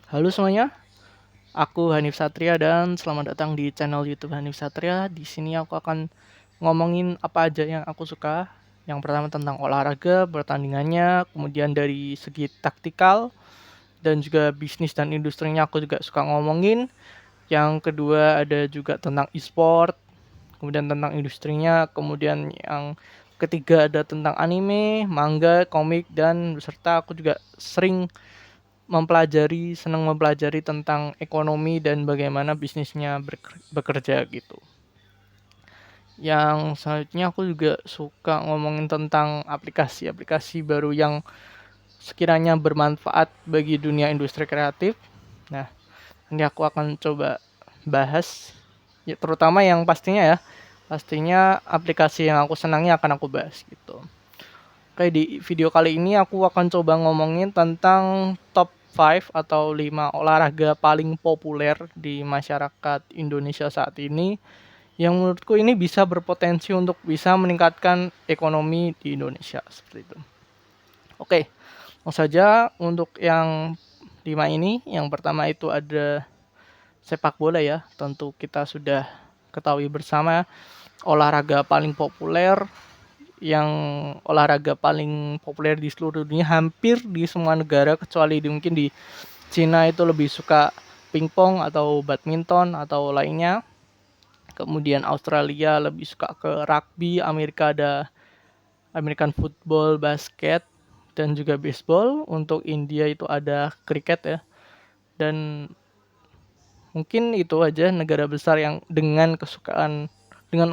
Halo semuanya, aku Hanif Satria dan selamat datang di channel YouTube Hanif Satria. Di sini aku akan ngomongin apa aja yang aku suka. Yang pertama tentang olahraga, pertandingannya, kemudian dari segi taktikal dan juga bisnis dan industrinya aku juga suka ngomongin. Yang kedua ada juga tentang e-sport, kemudian tentang industrinya, kemudian yang ketiga ada tentang anime, manga, komik dan beserta aku juga senang mempelajari tentang ekonomi dan bagaimana bisnisnya bekerja gitu. Yang selanjutnya aku juga suka ngomongin tentang aplikasi-aplikasi baru yang sekiranya bermanfaat bagi dunia industri kreatif. Nah, ini aku akan coba bahas, ya, terutama yang pastinya aplikasi yang aku senangi akan aku bahas gitu. Oke, di video kali ini aku akan coba ngomongin tentang top 5 atau 5 olahraga paling populer di masyarakat Indonesia saat ini yang menurutku ini bisa berpotensi untuk bisa meningkatkan ekonomi di Indonesia seperti itu. Oke, langsung saja untuk yang 5 ini. Yang pertama itu ada sepak bola ya. Tentu kita sudah ketahui bersama olahraga paling populer yang olahraga paling populer di seluruh dunia hampir di semua negara kecuali mungkin di Cina itu lebih suka pingpong atau badminton atau lainnya. Kemudian Australia lebih suka ke rugby, Amerika ada American football, basket dan juga baseball. Untuk India itu ada kriket ya. Dan mungkin itu aja negara besar yang dengan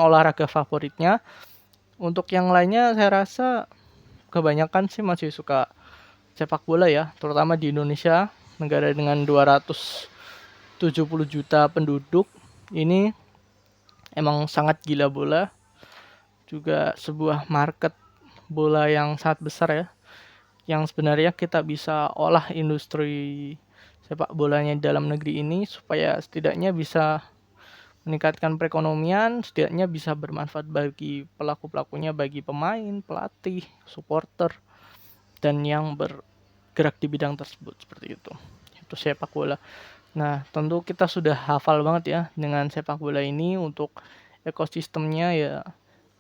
olahraga favoritnya. Untuk yang lainnya saya rasa kebanyakan sih masih suka sepak bola ya, terutama di Indonesia, negara dengan 270 juta penduduk. Ini emang sangat gila bola, juga sebuah market bola yang sangat besar ya, yang sebenarnya kita bisa olah industri sepak bolanya di dalam negeri ini supaya setidaknya bisa meningkatkan perekonomian, setidaknya bisa bermanfaat bagi pelaku-pelakunya, bagi pemain, pelatih, supporter, dan yang bergerak di bidang tersebut seperti itu. Itu sepak bola. Nah, tentu kita sudah hafal banget ya dengan sepak bola ini. Untuk ekosistemnya ya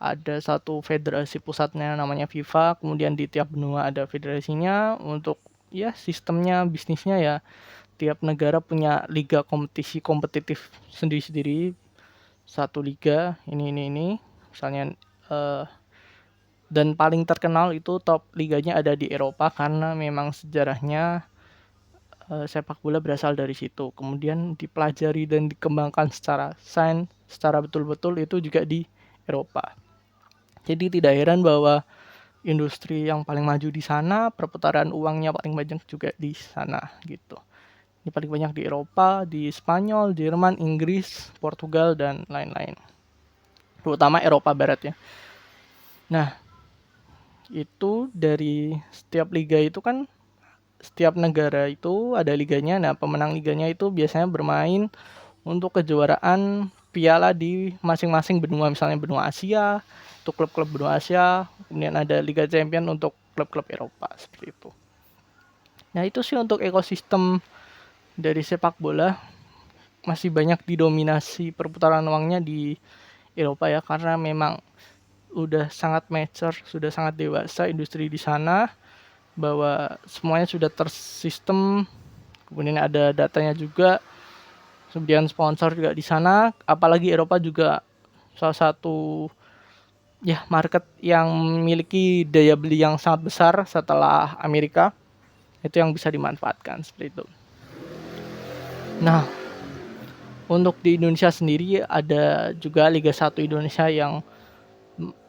ada satu federasi pusatnya namanya FIFA, kemudian di tiap benua ada federasinya. Untuk ya sistemnya bisnisnya ya tiap negara punya liga kompetisi kompetitif sendiri-sendiri. Satu liga ini misalnya, eh, dan paling terkenal itu top liganya ada di Eropa karena memang sejarahnya sepak bola berasal dari situ. Kemudian dipelajari dan dikembangkan secara sains, secara betul-betul itu juga di Eropa. Jadi tidak heran bahwa industri yang paling maju di sana, perputaran uangnya paling banyak juga di sana gitu. Ini paling banyak di Eropa, di Spanyol, Jerman, Inggris, Portugal dan lain-lain. Terutama Eropa Barat ya. Nah, itu dari setiap liga itu kan setiap negara itu ada liganya. Nah, pemenang liganya itu biasanya bermain untuk kejuaraan piala di masing-masing benua, misalnya benua Asia, untuk klub-klub benua Asia, kemudian ada Liga Champion untuk klub-klub Eropa, seperti itu. Nah, itu sih untuk ekosistem dari sepak bola, masih banyak didominasi perputaran uangnya di Eropa ya, karena memang udah sangat mature, sudah sangat dewasa industri di sana, bahwa semuanya sudah tersistem, kemudian ada datanya juga, kemudian sponsor juga di sana. Apalagi Eropa juga salah satu ya market yang memiliki daya beli yang sangat besar setelah Amerika, itu yang bisa dimanfaatkan seperti itu. Nah, untuk di Indonesia sendiri ada juga Liga 1 Indonesia yang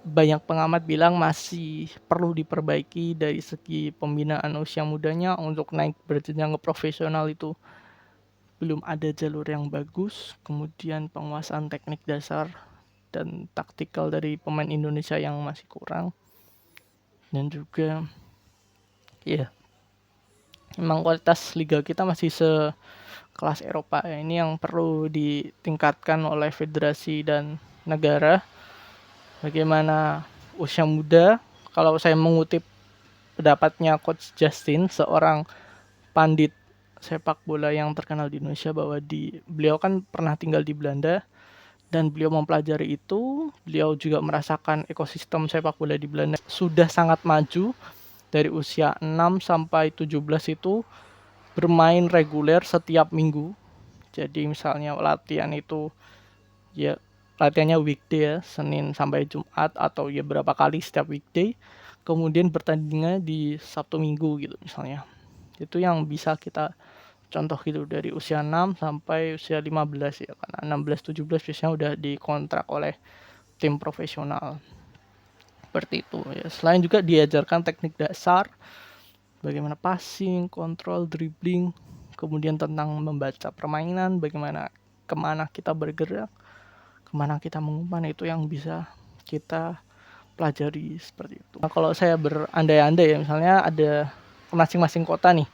banyak pengamat bilang masih perlu diperbaiki dari segi pembinaan usia mudanya. Untuk naik berjenjang ke profesional itu belum ada jalur yang bagus, kemudian penguasaan teknik dasar dan taktikal dari pemain Indonesia yang masih kurang, dan juga ya memang kualitas liga kita masih sekelas Eropa ya. Ini yang perlu ditingkatkan oleh federasi dan negara. Bagaimana usia muda, kalau saya mengutip pendapatnya Coach Justin, seorang pandit sepak bola yang terkenal di Indonesia, bahwa beliau kan pernah tinggal di Belanda dan beliau mempelajari itu. Beliau juga merasakan ekosistem sepak bola di Belanda sudah sangat maju. Dari usia 6 sampai 17 itu bermain reguler setiap minggu. Jadi misalnya latihan itu ya latihannya weekday ya, Senin sampai Jumat, atau ya berapa kali setiap weekday. Kemudian bertandingnya di Sabtu Minggu gitu misalnya. Itu yang bisa kita contoh gitu, dari usia 6 sampai usia 15 ya, karena 16-17 biasanya udah dikontrak oleh tim profesional. Seperti itu ya. Selain juga diajarkan teknik dasar, bagaimana passing, kontrol, dribbling, kemudian tentang membaca permainan, bagaimana kemana kita bergerak, kemana kita mengumpan, itu yang bisa kita pelajari seperti itu. Nah, kalau saya berandai-andai ya, misalnya ada masing-masing kota nih,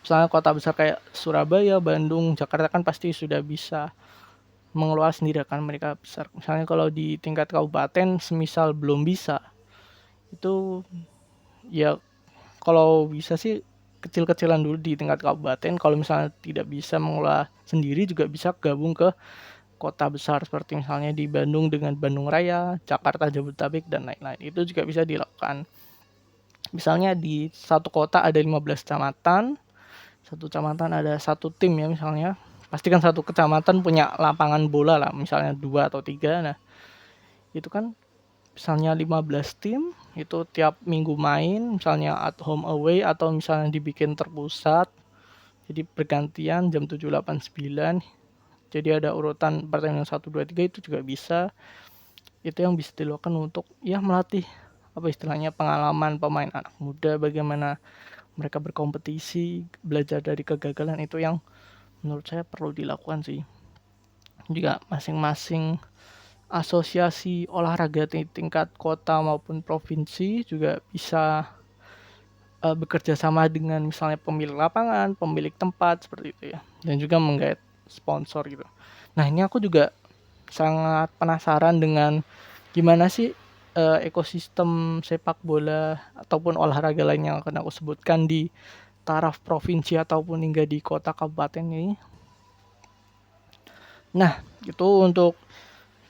misalnya kota besar kayak Surabaya, Bandung, Jakarta kan pasti sudah bisa mengelola sendiri kan, mereka besar. Misalnya kalau di tingkat kabupaten semisal belum bisa, itu ya kalau bisa sih kecil-kecilan dulu di tingkat kabupaten. Kalau misalnya tidak bisa mengelola sendiri, juga bisa gabung ke kota besar seperti misalnya di Bandung dengan Bandung Raya, Jakarta, Jabodetabek, dan lain-lain. Itu juga bisa dilakukan. Misalnya di satu kota ada 15 kecamatan, satu kecamatan ada satu tim ya misalnya. Pastikan satu kecamatan punya lapangan bola lah, misalnya 2 atau 3. Nah, itu kan misalnya 15 tim, itu tiap minggu main, misalnya at home away, atau misalnya dibikin terpusat. Jadi bergantian jam 7, 8, 9. Jadi ada urutan pertandingan 1, 2, 3, itu juga bisa. Itu yang bisa dilakukan untuk ya melatih apa istilahnya pengalaman pemain anak muda, bagaimana mereka berkompetisi, belajar dari kegagalan, itu yang menurut saya perlu dilakukan sih. Juga masing-masing asosiasi olahraga di tingkat kota maupun provinsi juga bisa bekerja sama dengan misalnya pemilik lapangan, pemilik tempat seperti itu ya, dan juga menggait sponsor gitu. Nah, ini aku juga sangat penasaran dengan gimana sih ekosistem sepak bola ataupun olahraga lain yang akan aku sebutkan di taraf provinsi ataupun hingga di kota kabupaten ini. Nah, itu untuk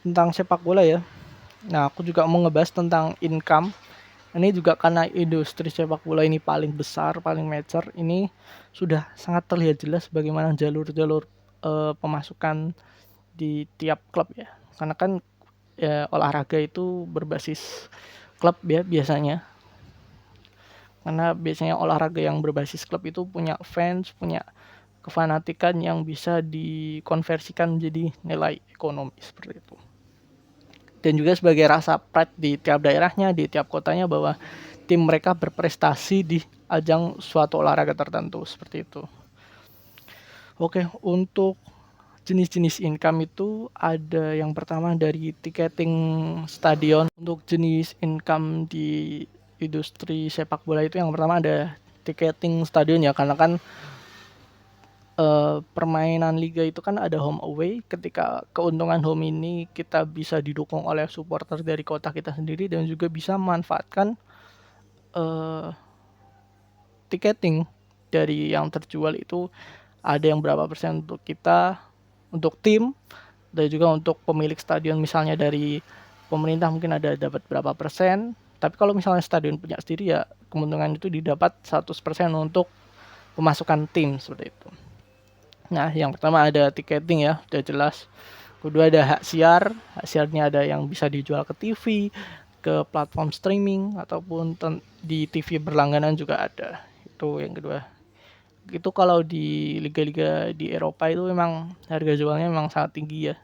tentang sepak bola ya. Nah, aku juga mau ngebahas tentang income. Ini juga karena industri sepak bola ini paling besar, paling major, ini sudah sangat terlihat jelas bagaimana jalur-jalur pemasukan di tiap klub ya. Karena kan ya, olahraga itu berbasis klub ya biasanya. Karena biasanya olahraga yang berbasis klub itu punya fans, punya kefanatikan yang bisa dikonversikan menjadi nilai ekonomi seperti itu. Dan juga sebagai rasa pride di tiap daerahnya, di tiap kotanya, bahwa tim mereka berprestasi di ajang suatu olahraga tertentu seperti itu. Oke, untuk jenis-jenis income itu ada yang pertama dari tiketing stadion. Untuk jenis income di industri sepak bola itu yang pertama ada tiketing stadion ya, karena kan permainan liga itu kan ada home away. Ketika keuntungan home ini kita bisa didukung oleh supporter dari kota kita sendiri, dan juga bisa memanfaatkan tiketing dari yang terjual itu ada yang berapa persen untuk kita, untuk tim, dan juga untuk pemilik stadion. Misalnya dari pemerintah mungkin ada dapat berapa persen, tapi kalau misalnya stadion punya sendiri ya keuntungan itu didapat 100% untuk pemasukan tim seperti itu. Nah, yang pertama ada tiketing ya, udah jelas. Kedua ada hak siar. Hak siarnya ada yang bisa dijual ke TV, ke platform streaming, ataupun di TV berlangganan juga ada. Itu yang kedua. Itu kalau di liga-liga di Eropa itu memang harga jualnya memang sangat tinggi ya.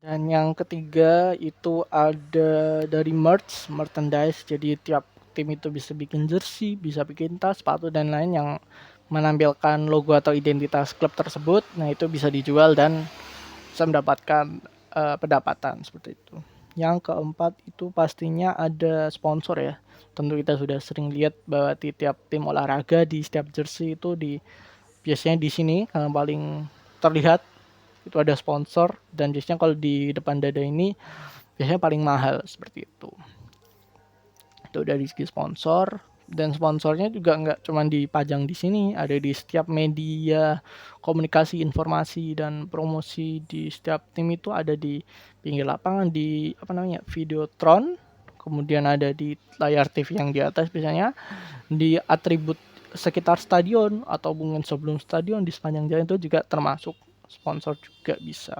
Dan yang ketiga itu ada dari merchandise. Jadi tiap tim itu bisa bikin jersey, bisa bikin tas, sepatu, dan lain yang menampilkan logo atau identitas klub tersebut. Nah, itu bisa dijual dan bisa mendapatkan pendapatan seperti itu. Yang keempat itu pastinya ada sponsor ya. Tentu kita sudah sering lihat bahwa di tiap tim olahraga di setiap jersey itu biasanya di sini yang paling terlihat itu ada sponsor, dan biasanya kalau di depan dada ini biasanya paling mahal seperti itu. Itu dari segi sponsor. Dan sponsornya juga nggak cuma dipajang di sini, ada di setiap media komunikasi, informasi, dan promosi di setiap tim itu ada di pinggir lapangan, di Videotron, kemudian ada di layar TV yang di atas biasanya, di atribut sekitar stadion atau mungkin sebelum stadion di sepanjang jalan itu juga termasuk sponsor juga bisa.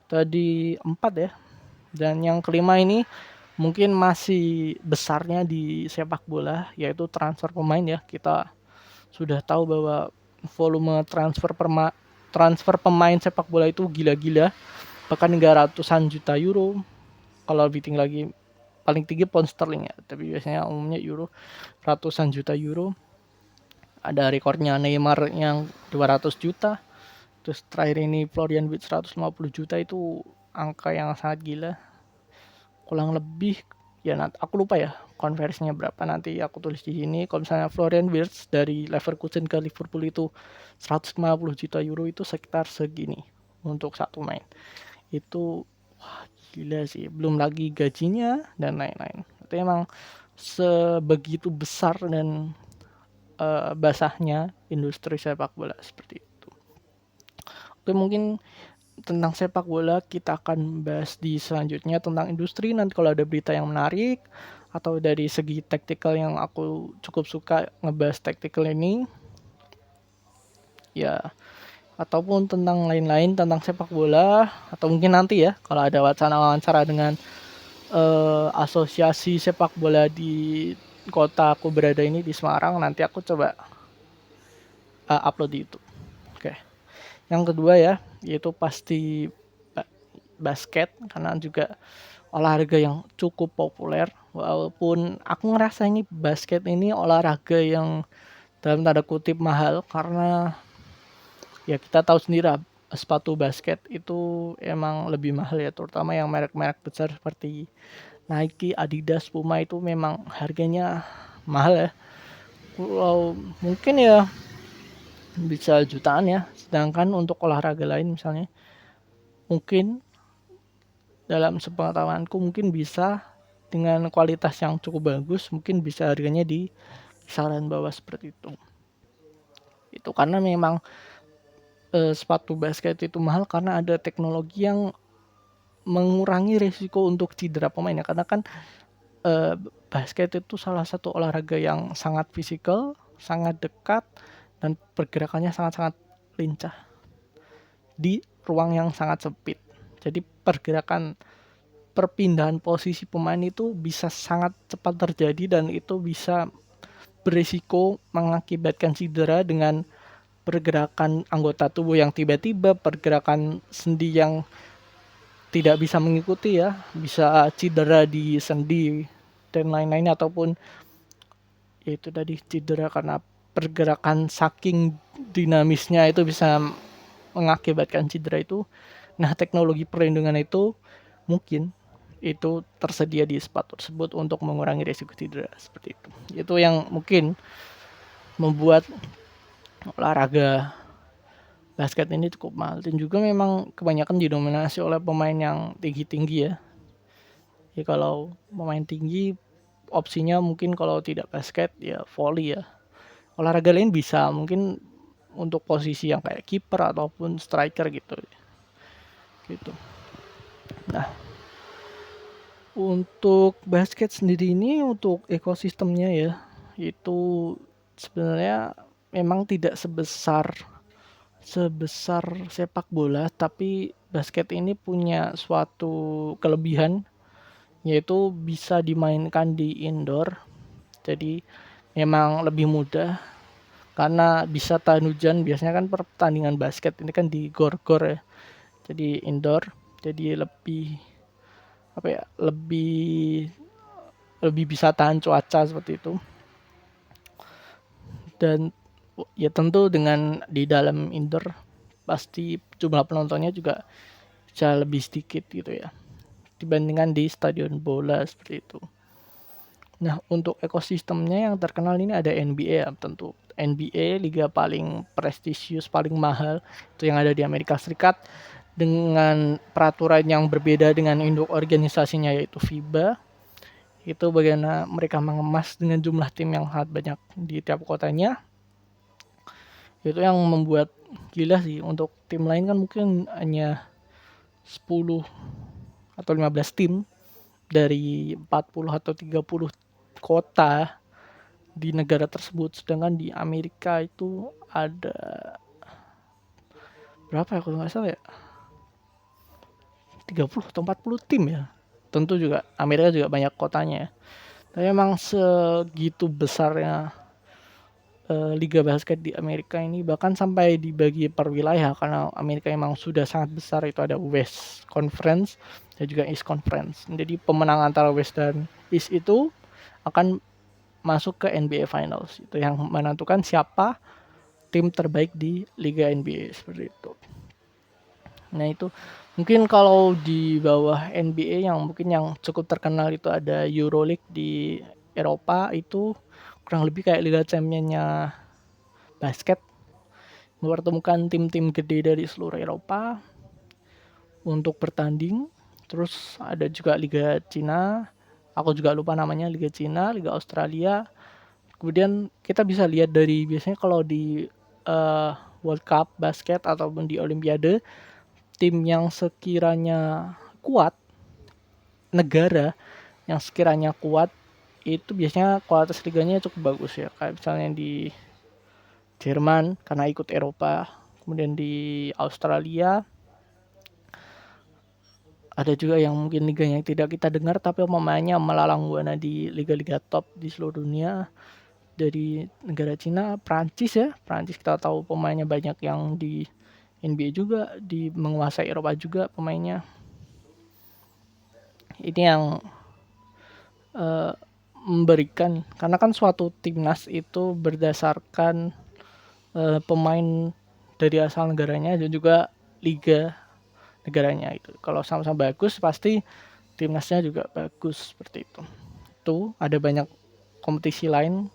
Tadi 4 ya. Dan yang kelima ini mungkin masih besarnya di sepak bola, yaitu transfer pemain ya. Kita sudah tahu bahwa volume transfer pemain sepak bola itu gila-gila, bahkan hingga ratusan juta euro. Kalau lebih tinggi lagi, paling tinggi pound sterling ya, tapi biasanya umumnya euro, ratusan juta euro. Ada rekornya Neymar yang 200 juta. Terus terakhir ini Florian Wirtz 150 juta, itu angka yang sangat gila. Kurang lebih ya, aku lupa ya konversinya berapa, nanti aku tulis di sini. Kalau misalnya Florian Wirtz dari Leverkusen ke Liverpool itu 150 juta euro, itu sekitar segini untuk satu main. Itu wah gila sih, belum lagi gajinya dan lain-lain. Itu emang sebegitu besar dan basahnya industri sepak bola seperti itu. Oke, mungkin tentang sepak bola kita akan bahas di selanjutnya tentang industri. Nanti kalau ada berita yang menarik atau dari segi taktikal yang aku cukup suka ngebahas taktikal ini ya, ataupun tentang lain-lain tentang sepak bola, atau mungkin nanti ya kalau ada wacana wawancara dengan asosiasi sepak bola di kota aku berada ini di Semarang, nanti aku coba upload di YouTube. Oke. Yang kedua ya, yaitu pasti basket, karena juga olahraga yang cukup populer. Walaupun aku ngerasa ini basket ini olahraga yang dalam tanda kutip mahal, karena ya kita tahu sendiri sepatu basket itu emang lebih mahal ya, terutama yang merek-merek besar seperti Nike, Adidas, Puma itu memang harganya mahal ya. Kalau mungkin ya bisa jutaan ya, sedangkan untuk olahraga lain misalnya mungkin dalam sepengetahuanku mungkin bisa dengan kualitas yang cukup bagus, mungkin bisa harganya di kisaran bawah seperti itu. Itu karena memang sepatu basket itu mahal karena ada teknologi yang mengurangi risiko untuk cedera pemain ya, karena kan basket itu salah satu olahraga yang sangat fisikal, sangat dekat, dan pergerakannya sangat-sangat lincah di ruang yang sangat sempit. Jadi perpindahan posisi pemain itu bisa sangat cepat terjadi, dan itu bisa berisiko mengakibatkan cedera dengan pergerakan anggota tubuh yang tiba-tiba, pergerakan sendi yang tidak bisa mengikuti ya, bisa cedera di sendi dan lain-lain, ataupun yaitu tadi cedera karena pergerakan saking dinamisnya itu bisa mengakibatkan cedera itu. Nah, teknologi perlindungan itu mungkin itu tersedia di sepatu tersebut untuk mengurangi risiko cedera seperti itu. Itu yang mungkin membuat olahraga basket ini cukup mahal, dan juga memang kebanyakan didominasi oleh pemain yang tinggi-tinggi ya. Ya kalau pemain tinggi opsinya mungkin kalau tidak basket ya volley ya. Olahraga lain bisa mungkin untuk posisi yang kayak kiper ataupun striker gitu. Gitu. Nah, untuk basket sendiri ini untuk ekosistemnya ya, itu sebenarnya memang tidak sebesar sepak bola, tapi basket ini punya suatu kelebihan, yaitu bisa dimainkan di indoor. Jadi memang lebih mudah karena bisa tahan hujan. Biasanya kan pertandingan basket ini kan di gor-gor ya, jadi indoor, jadi lebih lebih bisa tahan cuaca seperti itu. Dan ya tentu dengan di dalam indoor pasti jumlah penontonnya juga bisa lebih sedikit gitu ya dibandingkan di stadion bola seperti itu. Nah, untuk ekosistemnya yang terkenal ini ada NBA ya, tentu NBA, liga paling prestisius, paling mahal, itu yang ada di Amerika Serikat, dengan peraturan yang berbeda dengan induk organisasinya yaitu FIBA. Itu bagaimana mereka mengemas dengan jumlah tim yang sangat banyak di tiap kotanya. Itu yang membuat gila sih. Untuk tim lain kan mungkin hanya 10 atau 15 tim dari 40 atau 30 kota di negara tersebut. Sedangkan di Amerika itu ada berapa ya kalau nggak salah ya, 30 atau 40 tim ya. Tentu juga Amerika juga banyak kotanya ya. Tapi memang segitu besarnya liga basket di Amerika ini, bahkan sampai dibagi per wilayah karena Amerika emang sudah sangat besar. Itu ada West Conference dan juga East Conference. Jadi pemenang antara West dan East itu akan masuk ke NBA Finals. Itu yang menentukan siapa tim terbaik di Liga NBA seperti itu. Nah itu mungkin kalau di bawah NBA yang mungkin yang cukup terkenal itu ada EuroLeague di Eropa. Itu kurang lebih kayak Liga Championnya basket, mempertemukan tim-tim gede dari seluruh Eropa untuk bertanding. Terus ada juga Liga Cina, aku juga lupa namanya, Liga Cina, Liga Australia. Kemudian kita bisa lihat dari biasanya kalau di World Cup basket ataupun di Olimpiade, tim yang sekiranya kuat, negara yang sekiranya kuat itu biasanya kualitas liganya cukup bagus ya. Kayak misalnya di Jerman karena ikut Eropa, kemudian di Australia ada juga yang mungkin liganya tidak kita dengar tapi pemainnya melalang buana di liga-liga top di seluruh dunia. Dari negara Cina, Prancis ya, Prancis kita tahu pemainnya banyak yang di NBA juga, di menguasai Eropa juga pemainnya. Ini yang memberikan, karena kan suatu timnas itu berdasarkan pemain dari asal negaranya dan juga liga negaranya. Itu kalau sama-sama bagus pasti timnasnya juga bagus seperti itu. Itu ada banyak kompetisi lain,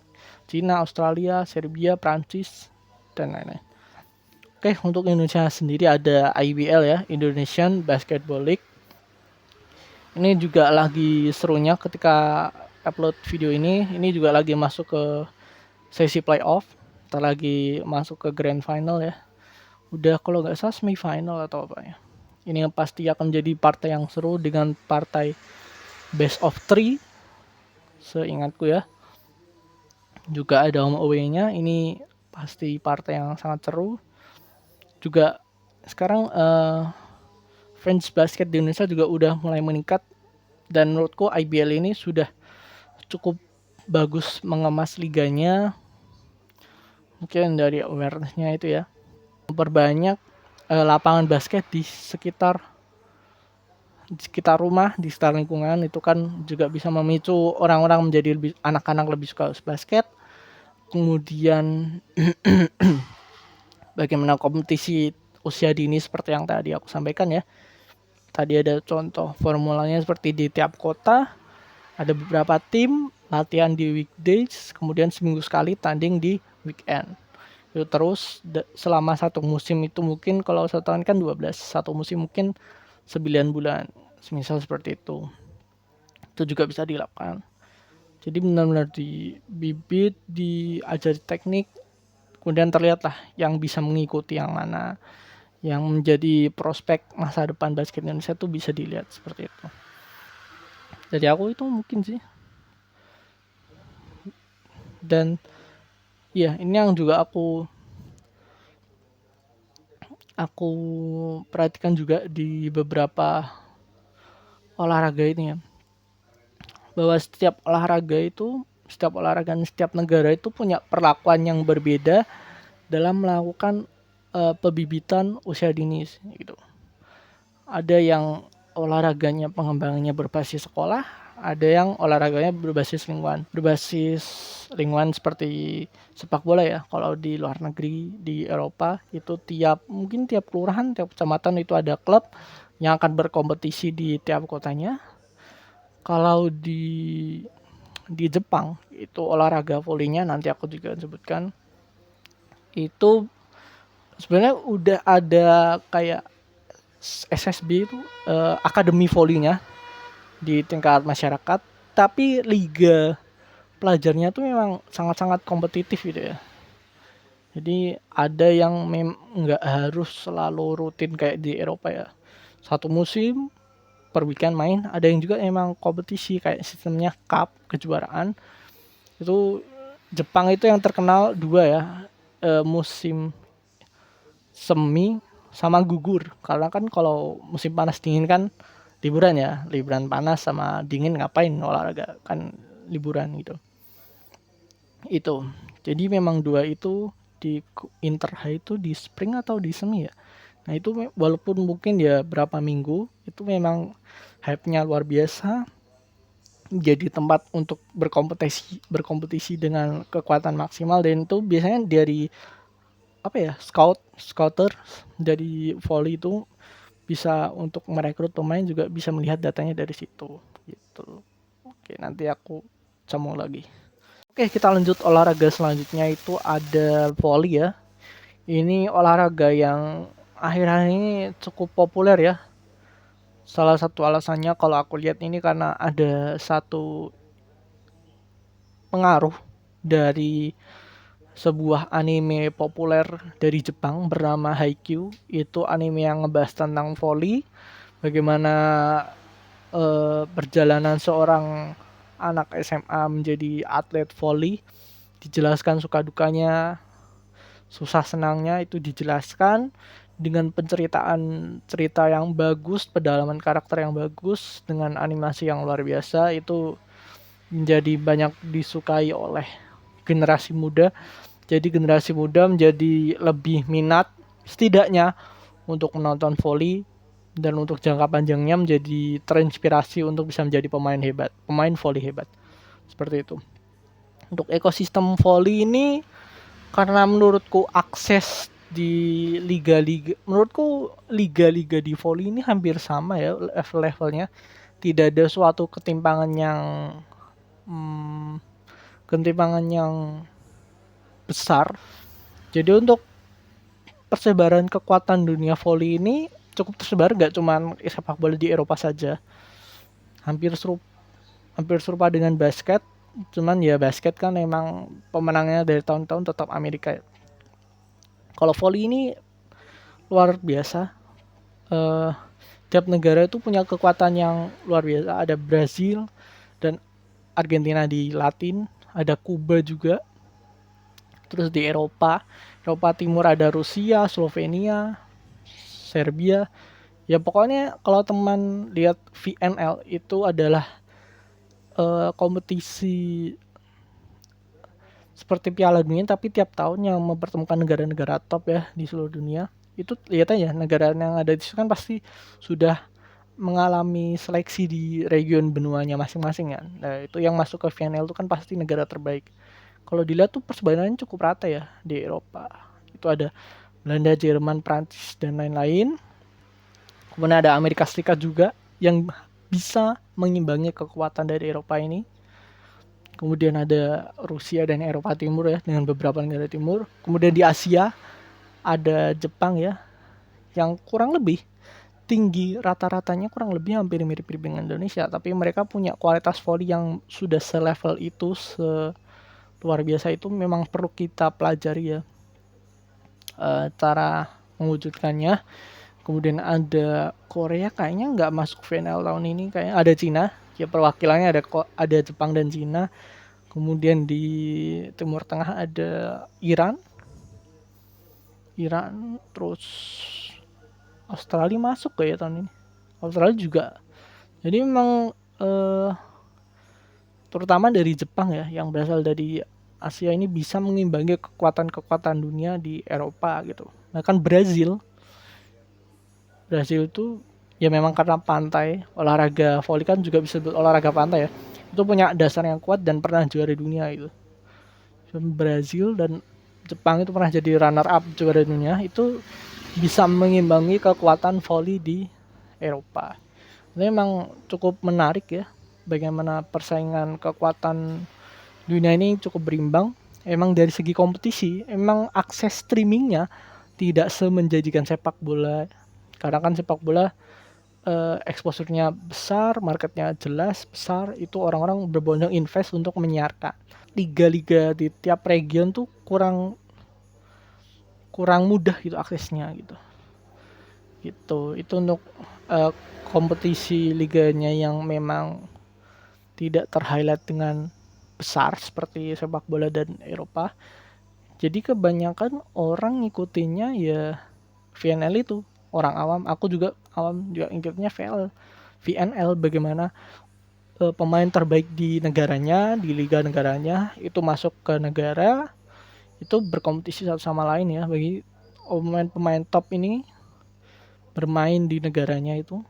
Cina, Australia, Serbia, Prancis dan lain-lain. Oke, untuk Indonesia sendiri ada IBL ya, Indonesian Basketball League. Ini juga lagi serunya ketika upload video ini juga lagi masuk ke sesi playoff. Kita lagi masuk ke grand final ya. Udah kalau nggak salah semifinal atau apa ya. Ini yang pasti akan menjadi partai yang seru dengan partai best of 3 seingatku ya. Juga ada home away-nya. Ini pasti partai yang sangat seru. Juga sekarang fans basket di Indonesia juga udah mulai meningkat, dan menurutku IBL ini sudah cukup bagus mengemas liganya. Mungkin dari awareness-nya itu ya, memperbanyak lapangan basket di sekitar rumah, di sekitar lingkungan. Itu kan juga bisa memicu orang-orang menjadi lebih, anak-anak lebih suka basket. Kemudian bagaimana kompetisi usia dini seperti yang tadi aku sampaikan ya. Tadi ada contoh formulanya seperti di tiap kota ada beberapa tim latihan di weekdays, kemudian seminggu sekali tanding di weekend. Itu terus selama satu musim itu mungkin kalau satu tahun kan 12, satu musim mungkin 9 bulan, semisal seperti itu. Itu juga bisa dilakukan. Jadi benar-benar dibibit, diajari teknik, kemudian terlihatlah yang bisa mengikuti yang mana, yang menjadi prospek masa depan basket Indonesia tuh bisa dilihat seperti itu. Jadi aku itu mungkin sih. Dan ya ini yang juga aku perhatikan juga di beberapa olahraga ini ya, bahwa setiap olahraga dan setiap negara itu punya perlakuan yang berbeda dalam melakukan pebibitan usia dini gitu. Ada yang olahraganya pengembangannya berbasis sekolah, ada yang olahraganya berbasis lingkungan seperti sepak bola ya. Kalau di luar negeri, di Eropa itu mungkin tiap kelurahan, tiap kecamatan itu ada klub yang akan berkompetisi di tiap kotanya. Kalau di Jepang itu olahraga volleynya, nanti aku juga sebutkan, itu sebenarnya udah ada kayak SSB itu akademi volleynya di tingkat masyarakat, tapi liga pelajarnya tuh memang sangat-sangat kompetitif gitu ya. Jadi ada yang nggak harus selalu rutin kayak di Eropa ya. Satu musim per weekend main, ada yang juga emang kompetisi kayak sistemnya cup, kejuaraan. Itu Jepang itu yang terkenal dua ya, musim semi sama gugur. Karena kan kalau musim panas dingin kan liburan ya, liburan panas sama dingin ngapain olahraga, kan liburan gitu. Itu. Jadi memang dua itu di Inter High itu di spring atau di semi ya. Nah itu walaupun mungkin ya berapa minggu, itu memang hype-nya luar biasa, jadi tempat untuk berkompetisi dengan kekuatan maksimal, dan itu biasanya dari apa ya, scouter dari volley itu bisa untuk merekrut pemain, juga bisa melihat datanya dari situ gitu. Oke, nanti aku sambung lagi. Oke, kita lanjut olahraga selanjutnya, itu ada volley ya. Ini olahraga yang akhir-akhir ini cukup populer ya. Salah satu alasannya kalau aku lihat ini karena ada satu pengaruh dari sebuah anime populer dari Jepang bernama Haikyuu. Itu anime yang ngebahas tentang volley, bagaimana perjalanan seorang anak SMA menjadi atlet volley, dijelaskan suka dukanya, susah senangnya itu dijelaskan dengan penceritaan cerita yang bagus, pedalaman karakter yang bagus, dengan animasi yang luar biasa. Itu menjadi banyak disukai oleh generasi muda. Jadi generasi muda menjadi lebih minat setidaknya untuk menonton volley, dan untuk jangka panjangnya menjadi terinspirasi untuk bisa menjadi pemain volley hebat. Seperti itu. Untuk ekosistem volley ini, karena menurutku akses di menurutku liga-liga di volley ini hampir sama ya level-levelnya. Tidak ada suatu ketimpangan yang besar. Jadi untuk persebaran kekuatan dunia volley ini cukup tersebar, nggak cuma sepak bola di Eropa saja. Hampir serupa dengan basket, cuman ya basket kan emang pemenangnya dari tahun-tahun tetap Amerika. Kalau volley ini luar biasa. Tiap negara itu punya kekuatan yang luar biasa. Ada Brazil dan Argentina di Latin, ada Kuba juga. Terus di Eropa Timur ada Rusia, Slovenia, Serbia. Ya pokoknya kalau teman lihat VNL itu adalah kompetisi seperti Piala Dunia, tapi tiap tahun yang mempertemukan negara-negara top ya di seluruh dunia. Itu lihat aja negara yang ada di situ kan pasti sudah mengalami seleksi di region benuanya masing-masing kan. Nah, itu yang masuk ke VNL itu kan pasti negara terbaik. Kalau dilihat tuh persebarannya cukup rata ya di Eropa. Itu ada Belanda, Jerman, Prancis, dan lain-lain. Kemudian ada Amerika Serikat juga yang bisa mengimbangi kekuatan dari Eropa ini. Kemudian ada Rusia dan Eropa Timur ya, dengan beberapa negara timur. Kemudian di Asia ada Jepang ya, yang kurang lebih tinggi, rata-ratanya kurang lebih hampir mirip-mirip dengan Indonesia. Tapi mereka punya kualitas volley yang sudah selevel itu, luar biasa. Itu memang perlu kita pelajari ya, cara mewujudkannya. Kemudian ada Korea, kayaknya nggak masuk final tahun ini, kayaknya ada Cina ya, perwakilannya ada Jepang dan Cina. Kemudian di Timur Tengah ada Iran, terus Australia masuk ya tahun ini, Australia juga. Jadi memang terutama dari Jepang ya, yang berasal dari Asia ini bisa mengimbangi kekuatan-kekuatan dunia di Eropa gitu. Bahkan Brazil itu ya memang karena pantai, olahraga volley kan juga bisa olahraga pantai ya. Itu punya dasar yang kuat dan pernah juara dunia itu. Brazil dan Jepang itu pernah jadi runner up juara dunia, itu bisa mengimbangi kekuatan volley di Eropa. Ini memang cukup menarik ya, bagaimana persaingan kekuatan dunia ini cukup berimbang. Emang dari segi kompetisi, emang akses streamingnya tidak semenjanjikan sepak bola. Karena kan sepak bola exposure-nya besar, marketnya jelas besar, itu orang-orang berbondong invest untuk menyiarkan. Liga-liga di tiap region tuh kurang mudah gitu aksesnya gitu. Itu untuk uh, kompetisi liganya yang memang tidak terhighlight dengan besar seperti sepak bola dan Eropa. Jadi kebanyakan orang ngikutinnya ya VNL itu. Orang awam, aku juga awam juga ngikutnya VNL bagaimana pemain terbaik di negaranya, di liga negaranya itu masuk ke negara, itu berkompetisi satu sama lain ya. Bagi pemain-pemain top ini bermain di negaranya itu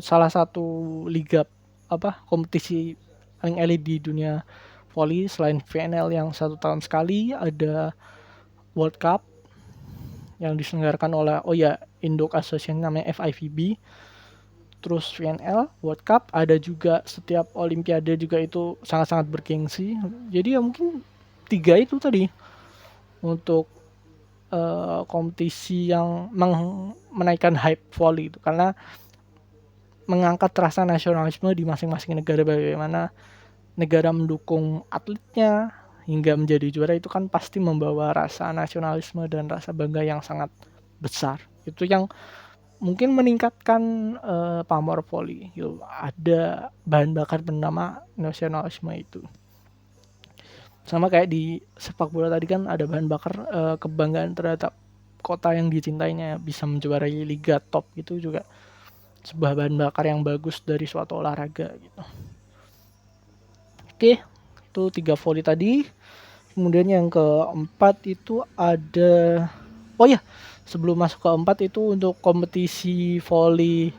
salah satu liga kompetisi paling elit di dunia volley. Selain VNL yang 1 tahun sekali, ada World Cup yang diselenggarakan oleh Indo Association namanya FIVB. Terus VNL World Cup, ada juga setiap Olimpiade juga, itu sangat-sangat bergengsi. Jadi ya mungkin 3 itu tadi untuk kompetisi yang menaikkan hype volley itu, karena mengangkat rasa nasionalisme di masing-masing negara. Bagaimana negara mendukung atletnya hingga menjadi juara, itu kan pasti membawa rasa nasionalisme dan rasa bangga yang sangat besar. Itu yang mungkin meningkatkan pamor volley gitu. Ada bahan bakar bernama nasionalisme itu. Sama kayak di sepak bola tadi kan ada bahan bakar kebanggaan terhadap kota yang dicintainya, bisa menjuarai liga top, itu juga sebuah bahan bakar yang bagus dari suatu olahraga gitu. Oke, itu 3 volley tadi. Kemudian yang keempat itu ada, sebelum masuk ke 4 itu untuk kompetisi volley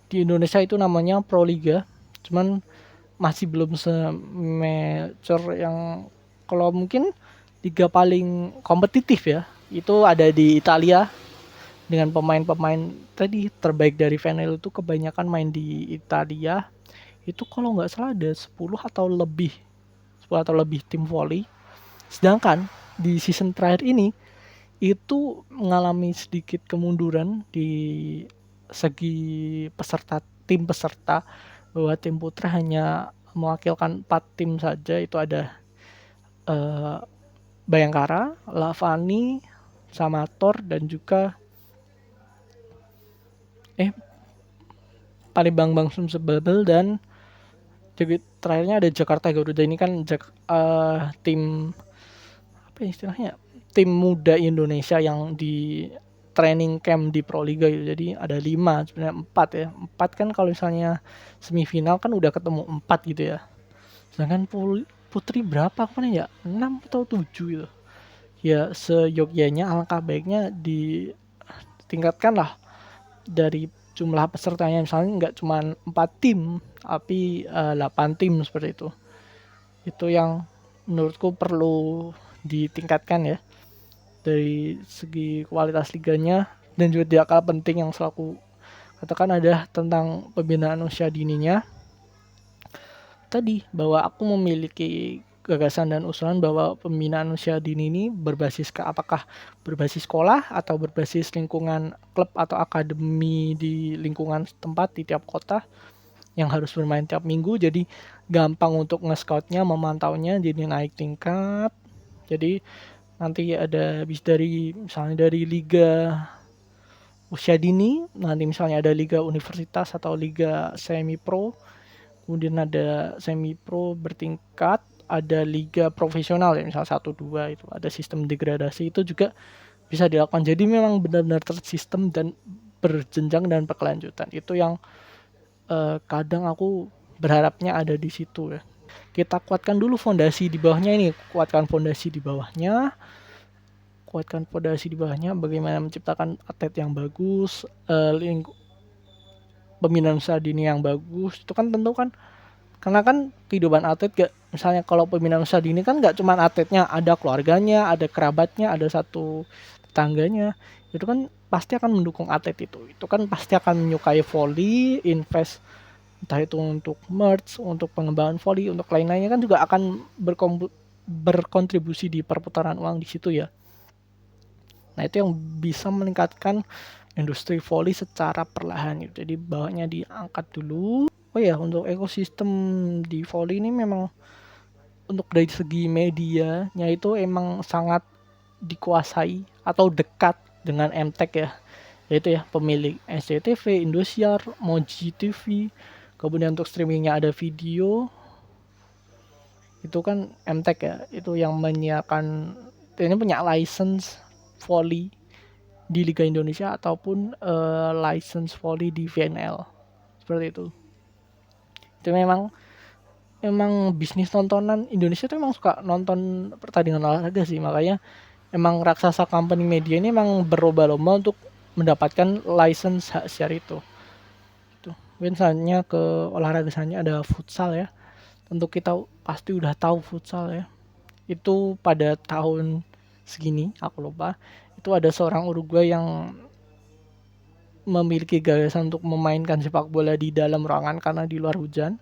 di Indonesia itu namanya Proliga. Cuman masih belum se-mature yang, kalau mungkin liga paling kompetitif ya, itu ada di Italia dengan pemain-pemain tadi terbaik dari VNL itu kebanyakan main di Italia. Itu kalau nggak salah ada 10 atau lebih tim volley. Sedangkan di season terakhir ini itu mengalami sedikit kemunduran di segi tim peserta, bahwa tim putra hanya mewakilkan 4 tim saja. Itu ada Bayangkara, Lavani, Samator, dan juga Palembang Bangsum Sebabel, dan terakhirnya ada Jakarta Garuda. Ini kan tim apa istilahnya, tim muda Indonesia yang di training camp di Proliga gitu. Jadi ada 5, sebenarnya 4 ya. 4 kan kalau misalnya semifinal kan udah ketemu 4 gitu ya. Sedangkan putri berapa kemarin ya? 6 atau 7 gitu. Ya seyogyanya, alangkah baiknya ditingkatkan lah dari jumlah pesertanya, misalnya nggak cuma 4 tim tapi 8 tim seperti itu. Itu yang menurutku perlu ditingkatkan ya dari segi kualitas liganya. Dan juga tidak kalah penting yang selalu katakan adalah tentang pembinaan usia dininya tadi, bahwa aku memiliki gagasan dan usulan bahwa pembinaan usia dini ini berbasis apakah berbasis sekolah atau berbasis lingkungan klub atau akademi di lingkungan tempat di tiap kota yang harus bermain tiap minggu. Jadi gampang untuk nge-scoutnya, memantaunya, jadi naik tingkat. Jadi nanti ada misalnya dari liga usia dini, nanti misalnya ada liga universitas atau liga semi pro, kemudian ada semi pro bertingkat, ada liga profesional ya, misalnya 1-2, itu ada sistem degradasi, itu juga bisa dilakukan. Jadi memang benar-benar tersistem dan berjenjang dan berkelanjutan. Itu yang kadang aku berharapnya ada di situ ya. Kita kuatkan dulu fondasi di bawahnya ini, kuatkan fondasi di bawahnya, bagaimana menciptakan atlet yang bagus, pembinaan usaha dini yang bagus. Itu kan tentu kan, karena kan kehidupan atlet gak, misalnya kalau pembinaan usaha dini kan gak cuma atletnya, ada keluarganya, ada kerabatnya, ada satu tetangganya. Itu kan pasti akan mendukung atlet itu kan pasti akan menyukai volley, invest entah itu untuk merch, untuk pengembangan volley, untuk lain-lainnya kan juga akan berkontribusi di perputaran uang di situ ya. Nah, itu yang bisa meningkatkan industri voli secara perlahan gitu. Jadi bawahnya diangkat dulu. Oh ya, untuk ekosistem di voli ini memang untuk dari segi medianya itu emang sangat dikuasai atau dekat dengan MTech ya. Yaitu ya pemilik SCTV, Indosiar, Moji TV. Kemudian untuk streamingnya ada video. Itu kan MTech ya. Itu yang menyiapkan, ini punya license volley di Liga Indonesia ataupun license volley di VNL. Seperti itu. Itu memang bisnis tontonan Indonesia tuh emang suka nonton pertandingan olahraga sih, makanya emang raksasa company media ini emang berlomba-lomba untuk mendapatkan license hak siar itu. Misalnya ke olahraga misalnya ada futsal ya. Tentu kita pasti udah tahu futsal ya. Itu pada tahun segini, aku lupa. Itu ada seorang Uruguay yang memiliki gagasan untuk memainkan sepak bola di dalam ruangan karena di luar hujan.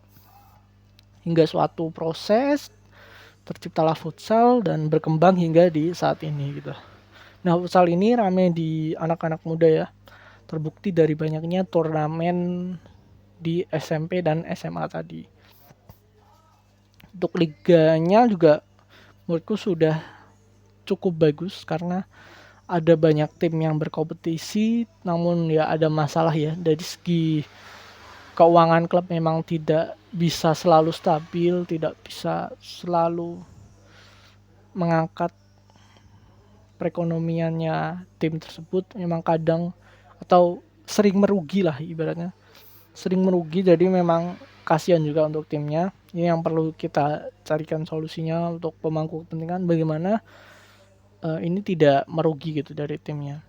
Hingga suatu proses terciptalah futsal dan berkembang hingga di saat ini gitu. Nah, futsal ini rame di anak-anak muda ya. Terbukti dari banyaknya turnamen di SMP dan SMA tadi. Untuk liganya juga menurutku sudah cukup bagus karena ada banyak tim yang berkompetisi, namun ya ada masalah ya dari segi keuangan klub memang tidak bisa selalu stabil, tidak bisa selalu mengangkat perekonomiannya tim tersebut, memang kadang atau sering merugi lah ibaratnya. Sering merugi, jadi memang kasihan juga untuk timnya. Ini yang perlu kita carikan solusinya untuk pemangku kepentingan bagaimana ini tidak merugi gitu dari timnya.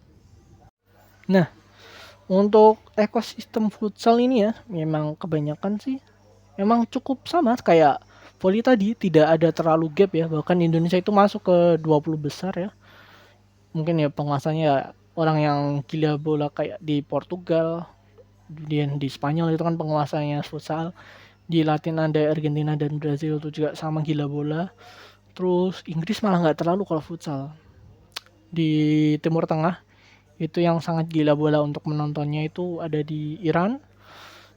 Nah, untuk ekosistem futsal ini ya, memang kebanyakan sih memang cukup sama kayak voli tadi, tidak ada terlalu gap ya. Bahkan Indonesia itu masuk ke 20 besar ya. Mungkin ya penguasanya ya orang yang gila bola kayak di Portugal, di Spanyol itu kan penguasanya futsal. Di Latin ada Argentina dan Brazil itu juga sama gila bola. Terus Inggris malah nggak terlalu kalau futsal. Di Timur Tengah itu yang sangat gila bola untuk menontonnya itu ada di Iran.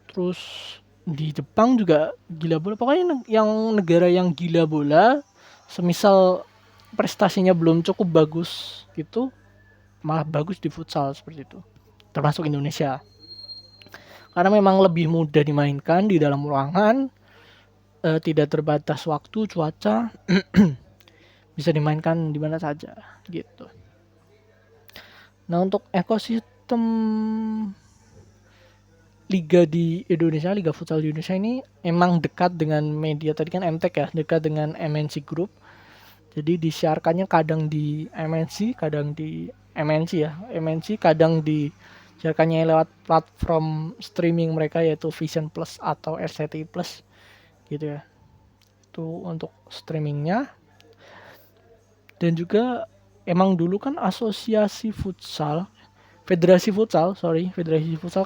Terus di Jepang juga gila bola. Pokoknya yang negara yang gila bola, semisal prestasinya belum cukup bagus gitu, malah bagus di futsal seperti itu. Termasuk Indonesia. Karena memang lebih mudah dimainkan di dalam ruangan, tidak terbatas waktu, cuaca, bisa dimainkan di mana saja gitu. Nah, untuk ekosistem liga di Indonesia, liga futsal di Indonesia ini emang dekat dengan media tadi kan MTech ya, dekat dengan MNC Group. Jadi disiarkannya kadang di MNC, kadang di MNC ya. MNC kadang disiarkannya lewat platform streaming mereka yaitu Vision Plus atau RCTI Plus gitu ya. Itu untuk streamingnya. Dan juga emang dulu kan asosiasi futsal, Federasi Futsal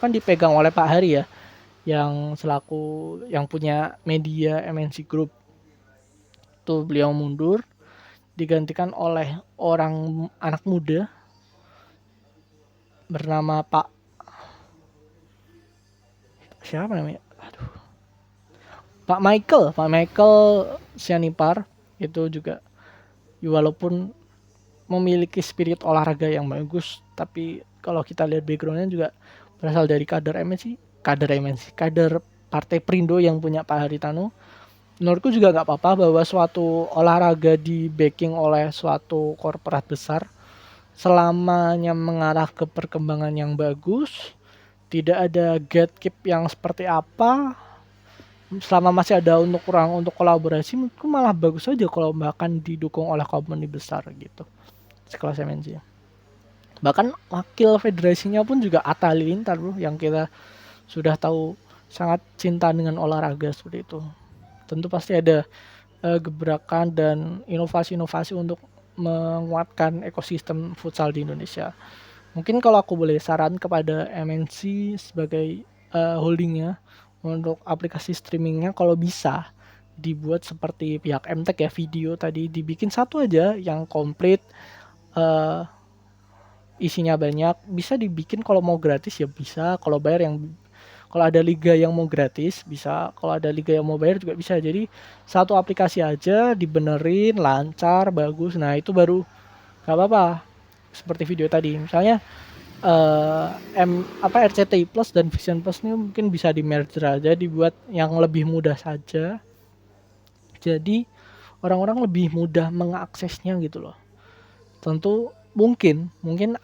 kan dipegang oleh Pak Hari ya, yang selaku yang punya media MNC Group. Tuh beliau mundur, digantikan oleh anak muda bernama Pak siapa namanya? Aduh. Pak Michael Sianipar itu juga walaupun memiliki spirit olahraga yang bagus, tapi kalau kita lihat backgroundnya juga berasal dari kader Partai Perindo yang punya Pak Haritanu. Menurutku juga nggak apa-apa bahwa suatu olahraga di backing oleh suatu korporat besar selamanya mengarah ke perkembangan yang bagus, tidak ada gatekeep yang seperti apa, selama masih ada untuk ruang untuk kolaborasi, menurutku malah bagus saja kalau bahkan didukung oleh company besar gitu, sekelas MNC. Bahkan wakil federasinya pun juga Atta Halilintar bro, yang kita sudah tahu sangat cinta dengan olahraga seperti itu. Tentu pasti ada gebrakan dan inovasi-inovasi untuk menguatkan ekosistem futsal di Indonesia. Mungkin kalau aku boleh saran kepada MNC sebagai holdingnya untuk aplikasi streamingnya, kalau bisa dibuat seperti pihak MTech ya, video tadi dibikin satu aja yang komplit, isinya banyak, bisa dibikin kalau mau gratis ya bisa, kalau ada liga yang mau gratis bisa, kalau ada liga yang mau bayar juga bisa. Jadi satu aplikasi aja dibenerin lancar, bagus. Nah, itu baru nggak apa-apa. Seperti video tadi. Misalnya RCTI Plus dan Vision Plus ini mungkin bisa di merger aja, dibuat yang lebih mudah saja. Jadi orang-orang lebih mudah mengaksesnya gitu loh. Tentu mungkin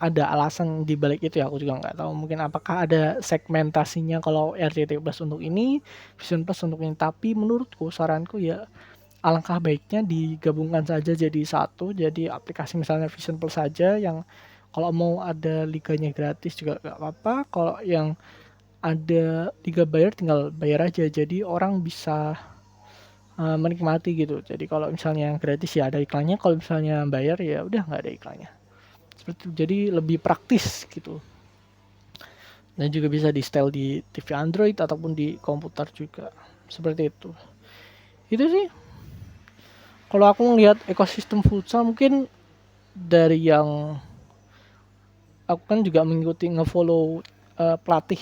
ada alasan di balik itu ya, aku juga nggak tahu. Mungkin apakah ada segmentasinya kalau RCTI Plus untuk ini, Vision Plus untuk ini. Tapi menurutku, saranku ya alangkah baiknya digabungkan saja jadi satu. Jadi aplikasi misalnya Vision Plus saja yang kalau mau ada liganya gratis juga nggak apa-apa. Kalau yang ada liga bayar tinggal bayar aja. Jadi orang bisa menikmati gitu. Jadi kalau misalnya yang gratis ya ada iklannya, kalau misalnya bayar ya udah nggak ada iklannya. Seperti itu. Jadi lebih praktis gitu. Dan juga bisa di setel di TV Android ataupun di komputer juga. Seperti itu. Itu sih. Kalau aku melihat ekosistem futsal mungkin dari yang aku kan juga mengikuti ngefollow pelatih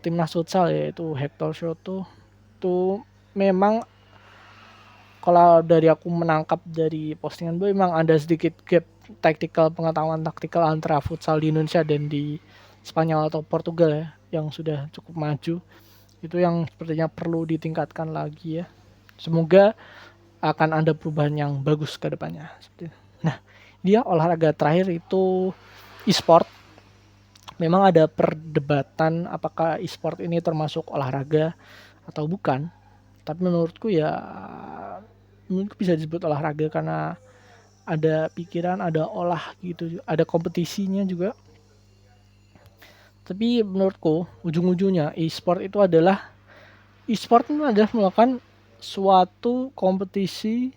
timnas futsal yaitu Hector Soto. Itu memang kalau dari aku menangkap dari postingan gue memang ada sedikit gap pengetahuan taktikal antara futsal di Indonesia dan di Spanyol atau Portugal ya, yang sudah cukup maju. Itu yang sepertinya perlu ditingkatkan lagi ya. Semoga akan ada perubahan yang bagus ke depannya. Nah, dia olahraga terakhir itu e-sport. Memang ada perdebatan apakah e-sport ini termasuk olahraga atau bukan. Tapi menurutku bisa disebut olahraga karena ada pikiran, ada olah gitu, ada kompetisinya juga. Tapi menurutku ujung-ujungnya e-sport itu adalah melakukan suatu kompetisi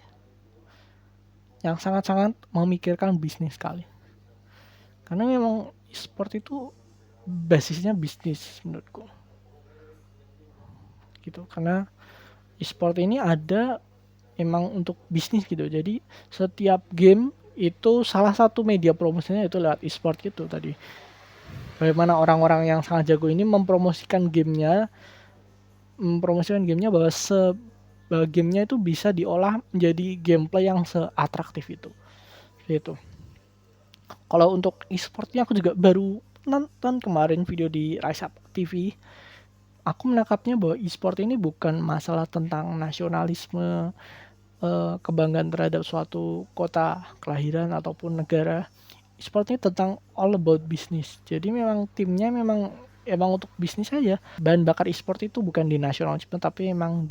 yang sangat-sangat memikirkan bisnis sekali. Karena memang e-sport itu basisnya bisnis menurutku. Gitu. Karena e-sport ini ada emang untuk bisnis gitu. Jadi setiap game itu salah satu media promosinya itu lewat e-sport gitu tadi. Bagaimana orang-orang yang sangat jago ini mempromosikan gamenya bahwa gamenya itu bisa diolah menjadi gameplay yang seatraktif itu. Gitu. Kalau untuk e-sportnya aku juga baru nonton kemarin video di Rise Up TV. Aku menangkapnya bahwa e-sport ini bukan masalah tentang nasionalisme, kebanggaan terhadap suatu kota kelahiran ataupun negara. E-sport ini tentang all about business. Jadi memang timnya memang untuk bisnis saja. Bahan bakar e-sport itu bukan di nasionalisme tapi memang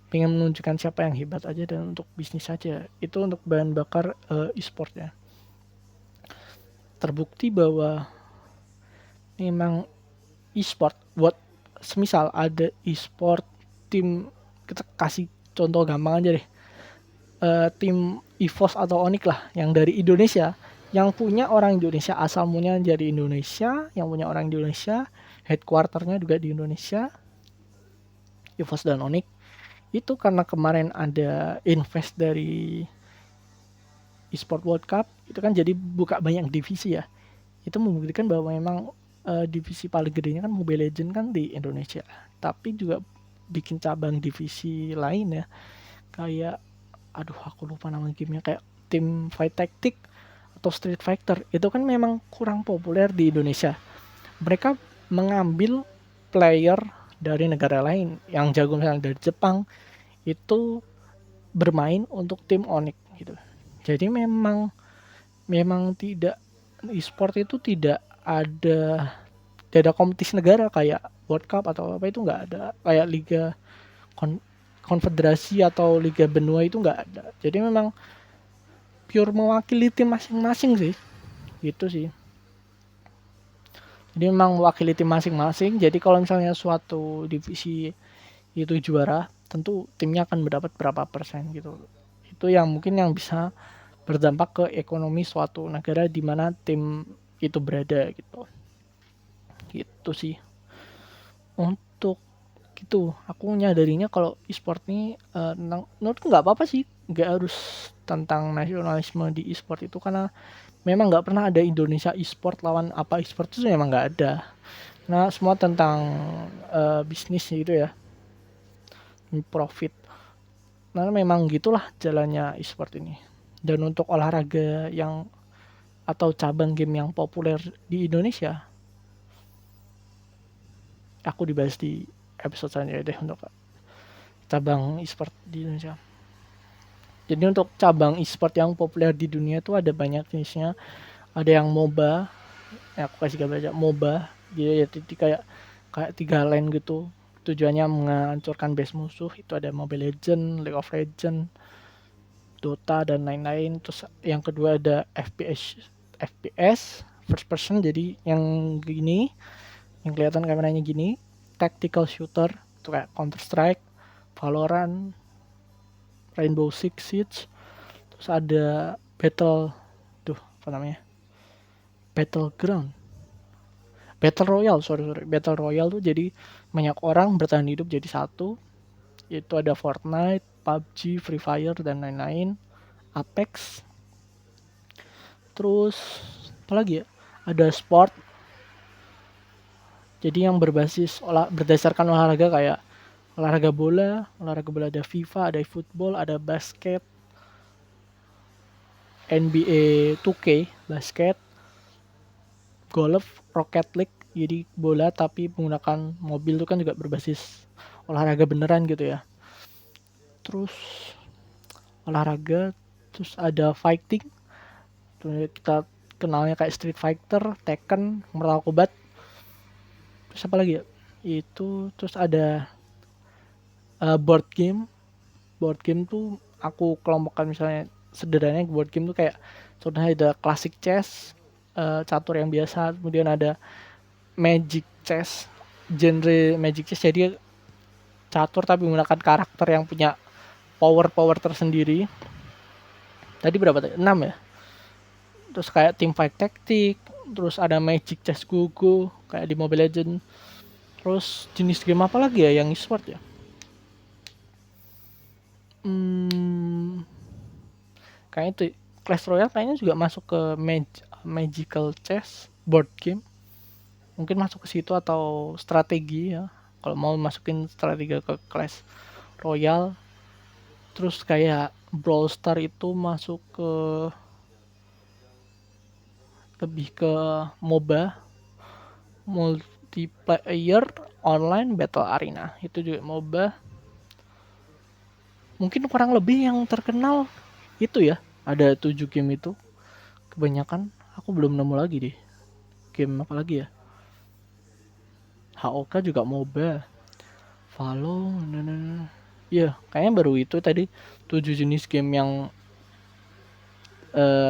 pengen menunjukkan siapa yang hebat aja dan untuk bisnis saja. Itu untuk bahan bakar e-sportnya. Terbukti bahwa memang e-sport buat semisal ada e-sport tim, kita kasih contoh gampang aja deh, tim EVOS atau Onyx lah yang dari Indonesia, yang punya orang Indonesia, asal mulanya dari Indonesia, yang punya orang Indonesia, headquarternya juga di Indonesia, EVOS dan Onyx itu karena kemarin ada invest dari eSport World Cup itu kan jadi buka banyak divisi ya. Itu membuktikan bahwa memang divisi paling gedenya kan Mobile Legends kan di Indonesia. Tapi juga bikin cabang divisi lain ya. Kayak aku lupa nama gamenya, kayak Team Fight Tactic atau Street Fighter. Itu kan memang kurang populer di Indonesia. Mereka mengambil player dari negara lain yang jago, misalnya dari Jepang, itu bermain untuk tim Onyx gitu. Jadi memang tidak, e-sport itu tidak ada kompetisi negara kayak World Cup atau apa, itu nggak ada. Kayak liga konfederasi atau liga benua itu nggak ada. Jadi memang pure mewakili tim masing-masing sih, gitu sih. Jadi memang mewakili tim masing-masing. Jadi kalau misalnya suatu divisi itu juara, tentu timnya akan mendapat berapa persen gitu. Itu yang mungkin yang bisa berdampak ke ekonomi suatu negara di mana tim itu berada gitu. Gitu sih. Untuk gitu, aku nyadarinya kalau e-sport ini menurutku nggak apa-apa sih nggak harus tentang nasionalisme di e-sport itu, karena memang nggak pernah ada Indonesia e-sport lawan apa e-sport, itu memang nggak ada. Nah, semua tentang bisnis gitu ya, profit. Nah, memang gitulah jalannya e-sport ini. Dan untuk olahraga yang atau cabang game yang populer di Indonesia, aku dibahas di episode selanjutnya deh untuk cabang e-sport di Indonesia. Jadi untuk cabang e-sport yang populer di dunia itu ada banyak jenisnya. Ada yang MOBA, aku kasih gambar aja, MOBA. Jadi kayak 3 lane gitu. Tujuannya menghancurkan base musuh. Itu ada Mobile Legends, League of Legends, Dota dan lain-lain. Terus yang kedua ada FPS, first person, jadi yang gini, yang kelihatan kameranya gini. Tactical shooter, itu kayak Counter Strike, Valorant, Rainbow Six Siege. Terus ada Battleground, Battle Royale, Battle Royale tuh jadi banyak orang bertahan hidup jadi satu. Itu ada Fortnite, PUBG, Free Fire dan lain-lain, Apex. Terus apa lagi ya? Ada sport. Jadi yang berdasarkan olahraga, kayak olahraga bola ada FIFA, ada football, ada basket, NBA 2K basket, golf, Rocket League, jadi bola tapi menggunakan mobil, itu kan juga berbasis olahraga beneran gitu ya. Terus olahraga, terus ada fighting, terus kita kenalnya kayak Street Fighter, Tekken, Mortal Kombat. Terus apa lagi ya? Itu terus ada board game tuh aku kelompokkan, misalnya sederhananya board game tuh kayak contohnya ada classic chess, catur yang biasa, kemudian ada magic chess, genre magic chess, jadi catur tapi menggunakan karakter yang punya power tersendiri. Tadi berapa tadi? 6 ya. Terus kayak team fight tactic, terus ada magic chess go kayak di Mobile Legends. Terus jenis game apa lagi ya yang e-sport ya? Kayaknya itu Clash Royale kayaknya juga masuk ke magical chess board game. Mungkin masuk ke situ, atau strategi ya. Kalau mau masukin strategi ke Clash Royale. Terus kayak Brawl Stars itu masuk ke lebih ke MOBA, multiplayer online battle arena, itu juga MOBA. Mungkin kurang lebih yang terkenal itu ya, ada 7 game itu. Kebanyakan aku belum nemu lagi deh game apa lagi ya. HOK juga MOBA, Valo, ya kayaknya baru itu tadi 7 jenis game yang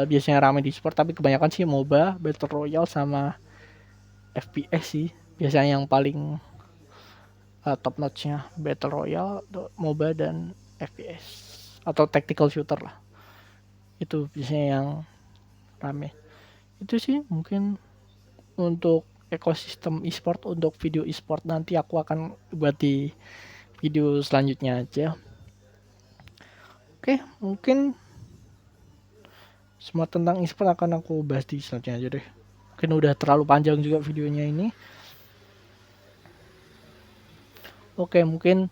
biasanya ramai di sport, tapi kebanyakan sih MOBA, Battle Royale sama FPS sih. Biasanya yang paling top notch-nya Battle Royale, MOBA dan FPS atau tactical shooter lah. Itu biasanya yang rame. Itu sih mungkin untuk ekosistem e-sport. Untuk video e-sport nanti aku akan buat di video selanjutnya aja. Oke, mungkin semua tentang e-sport akan aku bahas di selanjutnya aja deh. Mungkin udah terlalu panjang juga videonya ini. Oke, mungkin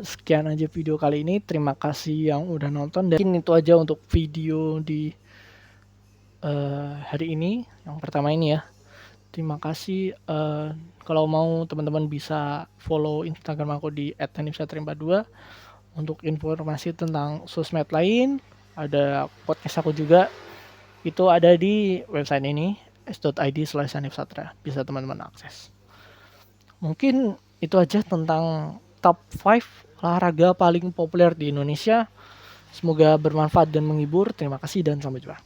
sekian aja video kali ini. Terima kasih yang udah nonton. Dan itu aja untuk video di hari ini, yang pertama ini ya. Terima kasih. Kalau mau teman-teman bisa follow Instagram aku di @hanifsatria42 untuk informasi tentang sosmed lain. Ada podcast aku juga, itu ada di website ini s.id/hanifsatria, bisa teman-teman akses. Mungkin itu aja tentang top 5 olahraga paling populer di Indonesia. Semoga bermanfaat dan menghibur. Terima kasih dan sampai jumpa.